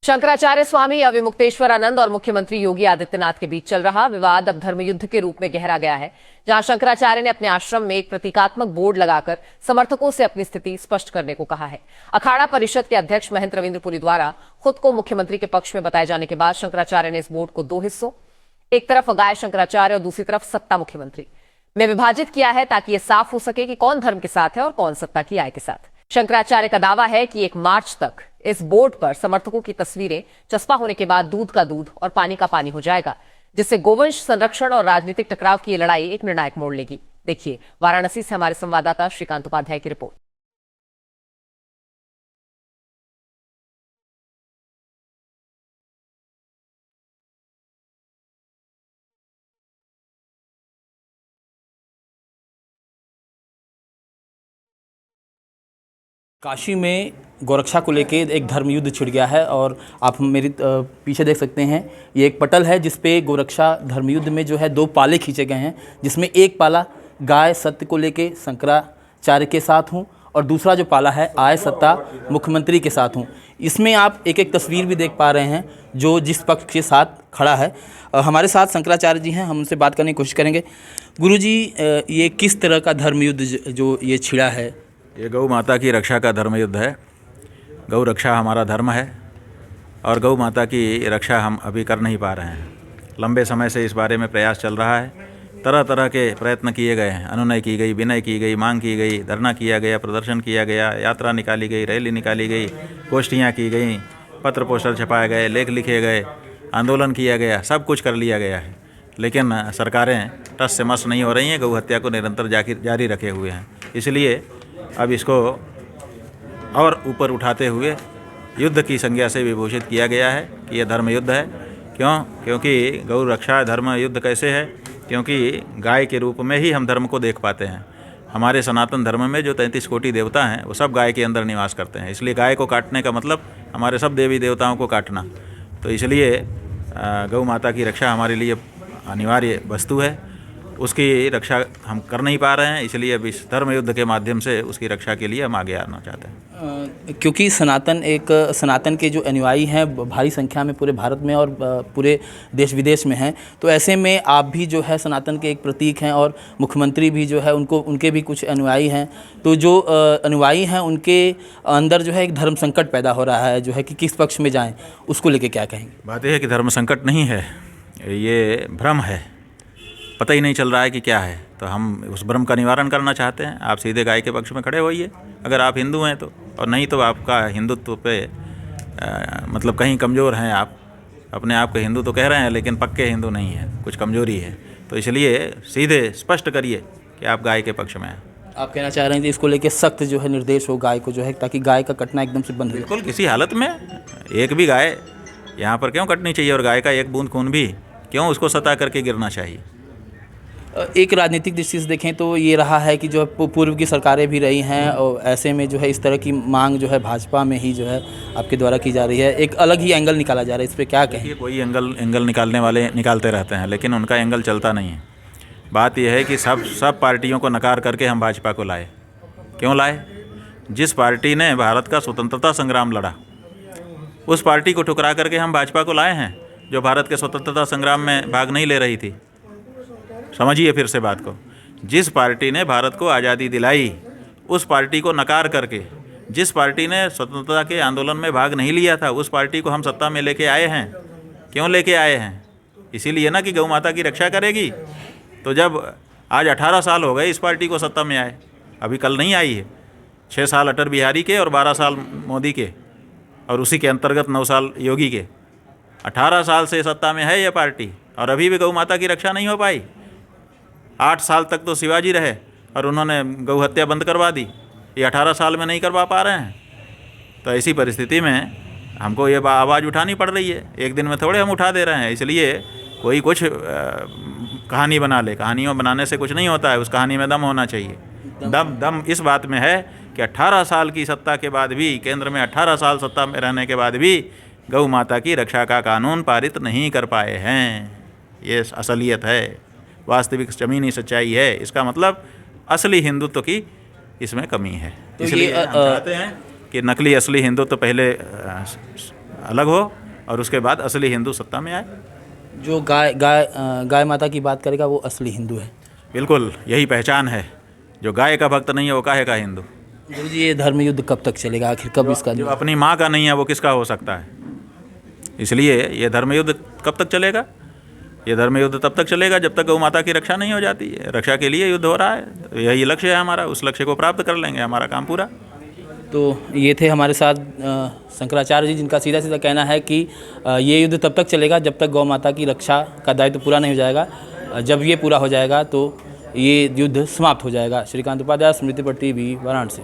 शंकराचार्य स्वामी अविमुक्तेश्वर आनंद और मुख्यमंत्री योगी आदित्यनाथ के बीच चल रहा विवाद अब धर्मयुद्ध के रूप में गहरा गया है, जहां शंकराचार्य ने अपने आश्रम में एक प्रतीकात्मक बोर्ड लगाकर समर्थकों से अपनी स्थिति स्पष्ट करने को कहा है। अखाड़ा परिषद के अध्यक्ष महेंद्र रविंद्रपुरी द्वारा खुद को मुख्यमंत्री के पक्ष में बताए जाने के बाद शंकराचार्य ने इस बोर्ड को दो हिस्सों, एक तरफ अगाय शंकराचार्य और दूसरी तरफ सत्ता मुख्यमंत्री में विभाजित किया है, ताकि यह साफ हो सके कि कौन धर्म के साथ है और कौन सत्ता की आय के साथ। शंकराचार्य का दावा है कि 1 मार्च तक इस बोर्ड पर समर्थकों की तस्वीरें चस्पा होने के बाद दूध का दूध और पानी का पानी हो जाएगा, जिससे गोवंश संरक्षण और राजनीतिक टकराव की ये लड़ाई एक निर्णायक मोड़ लेगी। देखिए वाराणसी से हमारे संवाददाता श्रीकांत उपाध्याय की रिपोर्ट। काशी में गोरक्षा को लेके एक धर्म युद्ध छिड़ गया है और आप मेरे पीछे देख सकते हैं, ये एक पटल है जिस पे गोरक्षा धर्म युद्ध में जो है 2 पाले खींचे गए हैं, जिसमें एक पाला गाय सत्य को लेके शंकराचार्य के साथ हूँ और दूसरा जो पाला है आय सत्ता मुख्यमंत्री के साथ हूँ। इसमें आप एक एक तस्वीर भी देख पा रहे हैं जो जिस पक्ष के साथ खड़ा है। हमारे साथ शंकराचार्य जी हैं, हम उनसे बात करने की कोशिश करेंगे। गुरु जी, ये किस तरह का धर्म युद्ध जो ये छिड़ा है? ये गौ माता की रक्षा का धर्म युद्ध है। गौ रक्षा हमारा धर्म है और गौ माता की रक्षा हम अभी कर नहीं पा रहे हैं। लंबे समय से इस बारे में प्रयास चल रहा है, तरह तरह के प्रयत्न किए गए हैं, अनुनय की गई, विनय की गई, मांग की गई, धरना किया गया, प्रदर्शन किया गया, यात्रा निकाली गई, रैली निकाली गई, गोष्ठियाँ की गई, पत्र पोस्टर छपाए गए, लेख लिखे गए, आंदोलन किया गया, सब कुछ कर लिया गया है, लेकिन सरकारें टस से मस नहीं हो रही हैं, गौ हत्या को निरंतर जारी रखे हुए हैं। इसलिए अब इसको और ऊपर उठाते हुए युद्ध की संज्ञा से विभूषित किया गया है कि यह धर्म युद्ध है। क्योंकि गौ रक्षा धर्म युद्ध कैसे है? क्योंकि गाय के रूप में ही हम धर्म को देख पाते हैं। हमारे सनातन धर्म में जो 33 कोटि देवता हैं वो सब गाय के अंदर निवास करते हैं, इसलिए गाय को काटने का मतलब हमारे सब देवी देवताओं को काटना। तो इसलिए गौ माता की रक्षा हमारे लिए अनिवार्य वस्तु है, उसकी रक्षा हम कर नहीं पा रहे हैं, इसलिए अब इस धर्म युद्ध के माध्यम से उसकी रक्षा के लिए हम आगे आना चाहते हैं। क्योंकि सनातन के जो अनुयायी हैं भारी संख्या में पूरे भारत में और पूरे देश विदेश में हैं, तो ऐसे में आप भी जो है सनातन के एक प्रतीक हैं और मुख्यमंत्री भी जो है उनके भी कुछ अनुयायी हैं। तो जो अनुयायी हैं उनके अंदर जो है एक धर्म संकट पैदा हो रहा है, जो है कि किस पक्ष में जाएँ, उसको लेके क्या कहेंगे? बात यह है कि धर्म संकट नहीं है, ये भ्रम है, पता ही नहीं चल रहा है कि क्या है। तो हम उस भ्रम का निवारण करना चाहते हैं। आप सीधे गाय के पक्ष में खड़े होइए अगर आप हिंदू हैं तो, और नहीं तो आपका हिंदुत्व पे मतलब कहीं कमज़ोर हैं आप। अपने आप को हिंदू तो कह रहे हैं लेकिन पक्के हिंदू नहीं हैं, कुछ कमज़ोरी है। तो इसलिए सीधे स्पष्ट करिए कि आप गाय के पक्ष में हैं। आप कहना चाह रहे हैं कि इसको लेके सख्त जो है निर्देश हो गाय को, जो है ताकि गाय का कटना एकदम से बंद हो। बिल्कुल, किसी हालत में एक भी गाय यहाँ पर क्यों कटनी चाहिए, और गाय का एक बूंद खून भी क्यों उसको सता करके गिरना चाहिए। एक राजनीतिक दृष्टि से देखें तो ये रहा है कि जो पूर्व की सरकारें भी रही हैं और ऐसे में जो है इस तरह की मांग जो है भाजपा में ही जो है आपके द्वारा की जा रही है, एक अलग ही एंगल निकाला जा रहा है, इस पर क्या कहें? कोई एंगल निकालने वाले निकालते रहते हैं, लेकिन उनका एंगल चलता नहीं है। बात यह है कि सब पार्टियों को नकार करके हम भाजपा को लाए। क्यों लाए? जिस पार्टी ने भारत का स्वतंत्रता संग्राम लड़ा, उस पार्टी को ठुकरा करके हम भाजपा को लाए हैं, जो भारत के स्वतंत्रता संग्राम में भाग नहीं ले रही थी। समझिए फिर से बात को, जिस पार्टी ने भारत को आज़ादी दिलाई, उस पार्टी को नकार करके जिस पार्टी ने स्वतंत्रता के आंदोलन में भाग नहीं लिया था, उस पार्टी को हम सत्ता में लेके आए हैं। क्यों लेके आए हैं? इसीलिए ना कि गौ माता की रक्षा करेगी। तो जब आज 18 साल हो गए इस पार्टी को सत्ता में आए, अभी कल नहीं आई है। 6 साल अटल बिहारी के और 12 साल मोदी के, और उसी के अंतर्गत 9 साल योगी के। 18 साल से सत्ता में है ये पार्टी और अभी भी गौ माता की रक्षा नहीं हो पाई। 8 साल तक तो शिवाजी रहे और उन्होंने गौ हत्या बंद करवा दी, ये 18 साल में नहीं करवा पा रहे हैं। तो ऐसी परिस्थिति में हमको ये आवाज़ उठानी पड़ रही है, एक दिन में थोड़े हम उठा दे रहे हैं। इसलिए कोई कुछ कहानी बना ले, कहानियों बनाने से कुछ नहीं होता है, उस कहानी में दम होना चाहिए। दम इस बात में है कि 18 साल की सत्ता के बाद भी, केंद्र में 18 साल सत्ता में रहने के बाद भी गौ माता की रक्षा का कानून पारित नहीं कर पाए हैं। ये असलियत है, वास्तविक ज़मीनी सच्चाई है। इसका मतलब असली हिंदुत्व की इसमें कमी है। तो इसलिए हम चाहते हैं कि नकली असली हिंदुत्व पहले अलग हो और उसके बाद असली हिंदू सत्ता में आए। जो गाय माता की बात करेगा वो असली हिंदू है। बिल्कुल यही पहचान है। जो गाय का भक्त नहीं है वो काहे का हिंदू। गुरु जी, ये धर्म युद्ध कब तक चलेगा, आखिर कब इसका जो अपनी माँ का नहीं है वो किसका हो सकता है। इसलिए ये धर्म युद्ध कब तक चलेगा? ये धर्म युद्ध तब तक चलेगा जब तक गौ माता की रक्षा नहीं हो जाती है। रक्षा के लिए युद्ध हो रहा है, तो यही लक्ष्य है हमारा। उस लक्ष्य को प्राप्त कर लेंगे, हमारा काम पूरा। तो ये थे हमारे साथ शंकराचार्य जी, जिनका सीधा सीधा कहना है कि ये युद्ध तब तक चलेगा जब तक गौ माता की रक्षा का दायित्व पूरा नहीं हो जाएगा। जब ये पूरा हो जाएगा तो ये युद्ध समाप्त हो जाएगा। श्रीकांत उपाध्याय, स्मृति पर टीवी, वाराणसी।